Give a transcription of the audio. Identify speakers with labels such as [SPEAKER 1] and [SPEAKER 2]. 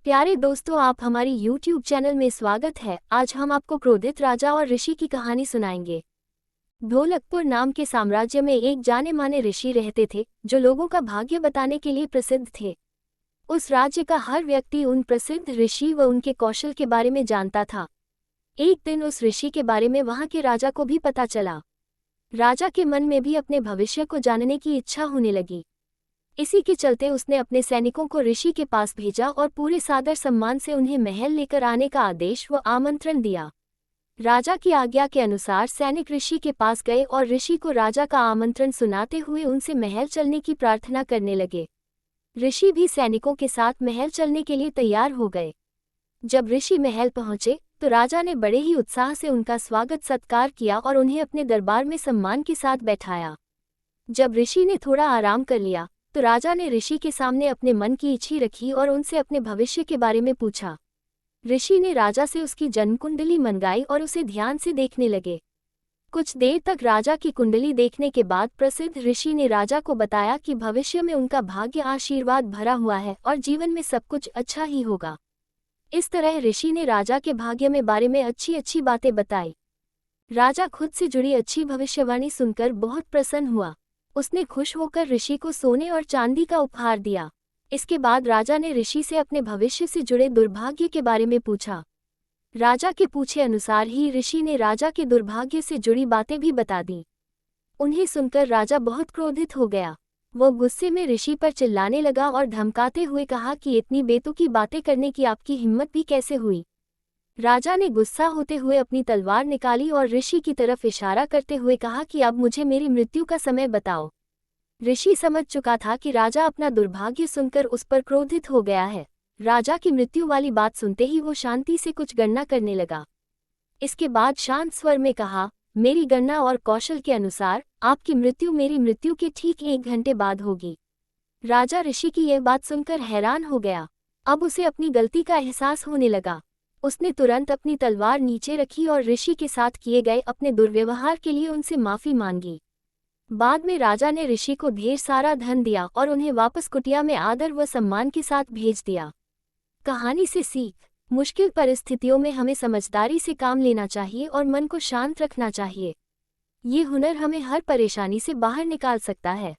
[SPEAKER 1] प्यारे दोस्तों, आप हमारी YouTube चैनल में स्वागत है। आज हम आपको क्रोधित राजा और ऋषि की कहानी सुनाएंगे। ढोलकपुर नाम के साम्राज्य में एक जाने माने ऋषि रहते थे, जो लोगों का भाग्य बताने के लिए प्रसिद्ध थे। उस राज्य का हर व्यक्ति उन प्रसिद्ध ऋषि व उनके कौशल के बारे में जानता था। एक दिन उस ऋषि के बारे में वहां के राजा को भी पता चला। राजा के मन में भी अपने भविष्य को जानने की इच्छा होने लगी। इसी के चलते उसने अपने सैनिकों को ऋषि के पास भेजा और पूरे सादर सम्मान से उन्हें महल लेकर आने का आदेश व आमंत्रण दिया। राजा की आज्ञा के अनुसार सैनिक ऋषि के पास गए और ऋषि को राजा का आमंत्रण सुनाते हुए उनसे महल चलने की प्रार्थना करने लगे। ऋषि भी सैनिकों के साथ महल चलने के लिए तैयार हो गए। जब ऋषि महल पहुंचे तो राजा ने बड़े ही उत्साह से उनका स्वागत सत्कार किया और उन्हें अपने दरबार में सम्मान के साथ बैठाया। जब ऋषि ने थोड़ा आराम कर लिया तो राजा ने ऋषि के सामने अपने मन की इच्छा रखी और उनसे अपने भविष्य के बारे में पूछा। ऋषि ने राजा से उसकी जन्म कुंडली मंगाई और उसे ध्यान से देखने लगे। कुछ देर तक राजा की कुंडली देखने के बाद प्रसिद्ध ऋषि ने राजा को बताया कि भविष्य में उनका भाग्य आशीर्वाद भरा हुआ है और जीवन में सब कुछ अच्छा ही होगा। इस तरह ऋषि ने राजा के भाग्य में बारे में अच्छी अच्छी बातें बताई। राजा खुद से जुड़ी अच्छी भविष्यवाणी सुनकर बहुत प्रसन्न हुआ। उसने खुश होकर ऋषि को सोने और चांदी का उपहार दिया। इसके बाद राजा ने ऋषि से अपने भविष्य से जुड़े दुर्भाग्य के बारे में पूछा। राजा के पूछे अनुसार ही ऋषि ने राजा के दुर्भाग्य से जुड़ी बातें भी बता दी। उन्हें सुनकर राजा बहुत क्रोधित हो गया। वो गुस्से में ऋषि पर चिल्लाने लगा और धमकाते हुए कहा कि इतनी बेतुकी बातें करने की आपकी हिम्मत भी कैसे हुई। राजा ने गुस्सा होते हुए अपनी तलवार निकाली और ऋषि की तरफ इशारा करते हुए कहा कि अब मुझे मेरी मृत्यु का समय बताओ। ऋषि समझ चुका था कि राजा अपना दुर्भाग्य सुनकर उस पर क्रोधित हो गया है। राजा की मृत्यु वाली बात सुनते ही वो शांति से कुछ गणना करने लगा। इसके बाद शांत स्वर में कहा, मेरी गणना और कौशल के अनुसार आपकी मृत्यु मेरी मृत्यु के ठीक 1 घंटे बाद होगी। राजा ऋषि की यह बात सुनकर हैरान हो गया। अब उसे अपनी गलती का एहसास होने लगा। उसने तुरंत अपनी तलवार नीचे रखी और ऋषि के साथ किए गए अपने दुर्व्यवहार के लिए उनसे माफी मांगी। बाद में राजा ने ऋषि को ढेर सारा धन दिया और उन्हें वापस कुटिया में आदर व सम्मान के साथ भेज दिया। कहानी से सीख, मुश्किल परिस्थितियों में हमें समझदारी से काम लेना चाहिए और मन को शांत रखना चाहिए। ये हुनर हमें हर परेशानी से बाहर निकाल सकता है।